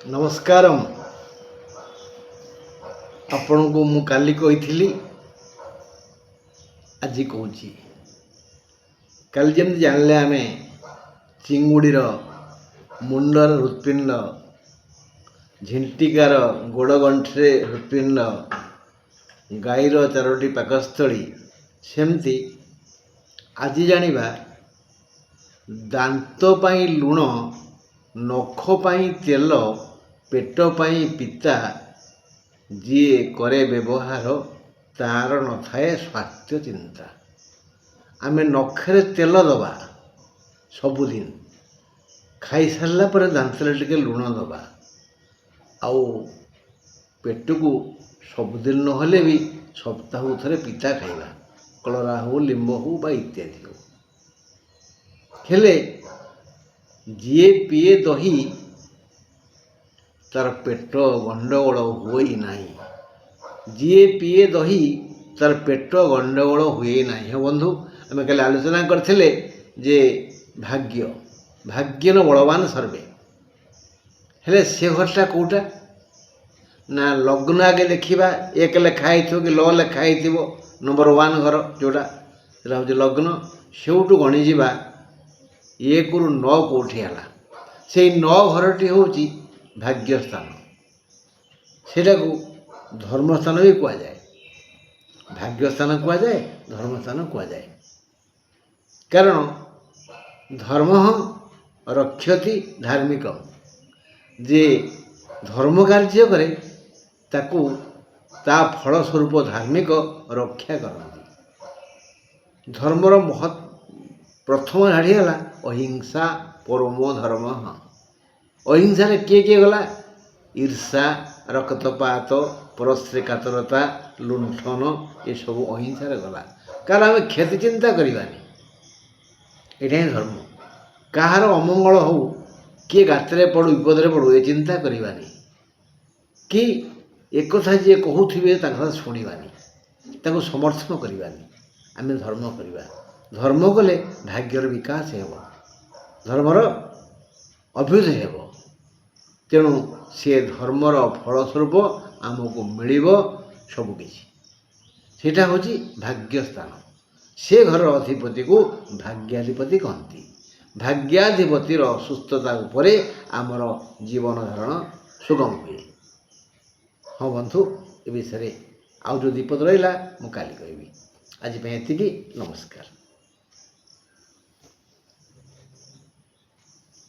ନମସ୍କାରମ୍। ଆପଣଙ୍କୁ ମୁଁ କାଲି କହିଥିଲି, ଆଜି କହୁଛି। କାଲି ଯେମିତି ଜାଣିଲେ ଆମେ ଚିଙ୍ଗୁଡ଼ିର ମୁଣ୍ଡର ହୃତ୍ପିଣ୍ଡ, ଝିଣ୍ଟିକାର ଗୋଡ଼ ଗଣ୍ଠିରେ ହୃତ୍ପିଣ୍ଡ, ଗାଈର 4ଟି ପାକସ୍ଥଳୀ, ସେମିତି ଆଜି ଜାଣିବା ଦାନ୍ତ ପାଇଁ ଲୁଣ, ନଖ ପାଇଁ ତେଲ, ପେଟ ପାଇଁ ପିତା ଯିଏ କରେ ବ୍ୟବହାର ତାହାର ନଥାଏ ସ୍ୱାସ୍ଥ୍ୟ ଚିନ୍ତା। ଆମେ ନଖରେ ତେଲ ଦେବା ସବୁଦିନ, ଖାଇସାରିଲା ପରେ ଦାନ୍ତରେ ଟିକେ ଲୁଣ ଦେବା, ଆଉ ପେଟକୁ ସବୁଦିନ ନହେଲେ ବି ସପ୍ତାହକୁ ଥରେ ପିତା ଖାଇବା, କଲରା ହେଉ, ଲିମ୍ବ ହେଉ ବା ଇତ୍ୟାଦି ହେଉ। ହେଲେ ଯିଏ ପିଏ ଦହି ତାର ପେଟ ଗଣ୍ଡଗୋଳ ହୁଏ ନାହିଁ। ଯିଏ ପିଏ ଦହି ତାର ପେଟ ଗଣ୍ଡଗୋଳ ହୁଏ ନାହିଁ। ହଁ ବନ୍ଧୁ, ଆମେ କାଲି ଆଲୋଚନା କରିଥିଲେ ଯେ ଭାଗ୍ୟର ବଳବାନ ସର୍ବେ। ହେଲେ ସେ ଘରଟା କେଉଁଟା ନା, ଲଗ୍ନ ଆଗେ ଦେଖିବା। 1 ଲେଖା ହେଇଥିବ କି ଲ ଲେଖା ହେଇଥିବ, ନମ୍ବର 1 ଘର ଯେଉଁଟା, ସେଟା ହେଉଛି ଲଗ୍ନ। ସେଇଠୁ ଗଣିଯିବା 1ରୁ 9 କେଉଁଠି ହେଲା। ସେଇ 9 ଘରଟି ହେଉଛି ଭାଗ୍ୟସ୍ଥାନ। ସେଟାକୁ ଧର୍ମସ୍ଥାନ ବି କୁହାଯାଏ। ଭାଗ୍ୟସ୍ଥାନ କୁହାଯାଏ, ଧର୍ମସ୍ଥାନ କୁହାଯାଏ। କାରଣ ଧର୍ମ ରକ୍ଷତି ଧାର୍ମିକ। ଯେ ଧର୍ମ କାର୍ଯ୍ୟ କରେ ତାକୁ ତା ଫଳ ସ୍ୱରୂପ ଧାର୍ମିକ ରକ୍ଷା କରନ୍ତି। ଧର୍ମର ପ୍ରଥମ ଧାଡ଼ି ହେଲା ଅହିଂସା ପରମୋ ଧର୍ମ। ଅହିଂସାରେ କିଏ ଗଲା? ଈର୍ଷା, ରକ୍ତପାତ, ପରଶ୍ରୀ କାତରତା, ଲୁଣ୍ଠନ, ଏସବୁ ଅହିଂସାରେ ଗଲା। କାରଣ ଆମେ କ୍ଷତି ଚିନ୍ତା କରିବାନି। ଏଇଟା ହିଁ ଧର୍ମ। କାହାର ଅମଙ୍ଗଳ ହଉ, କିଏ ଗାତରେ ପଡ଼ୁ, ବିପଦରେ ପଡ଼ୁ, ଏ ଚିନ୍ତା କରିବାନି। କି ଏକଥା ଯିଏ କହୁଥିବେ ତାଙ୍କ କଥା ଶୁଣିବାନି, ତାଙ୍କୁ ସମର୍ଥନ କରିବାନି। ଆମେ ଧର୍ମ କରିବା। ଧର୍ମ କଲେ ଭାଗ୍ୟର ବିକାଶ ହେବ, ଧର୍ମର ଅଭ୍ୟୁଦୟ ହେବ। ତେଣୁ ସେ ଧର୍ମର ଫଳସ୍ୱରୂପ ଆମକୁ ମିଳିବ ସବୁକିଛି। ସେଇଟା ହେଉଛି ଭାଗ୍ୟସ୍ଥାନ। ସେ ଘରର ଅଧିପତିକୁ ଭାଗ୍ୟାଧିପତି କହନ୍ତି। ଭାଗ୍ୟାଧିପତିର ଅସୁସ୍ଥତା ଉପରେ ଆମର ଜୀବନ ଧାରଣ ସୁଗମ ହୁଏ। ହଁ ବନ୍ଧୁ, ଏ ବିଷୟରେ ଆଉ ଯେଉଁ ବିପଦ ରହିଲା ମୁଁ କାଲି କହିବି। ଆଜି ପାଇଁ ଏତିକି। ନମସ୍କାର।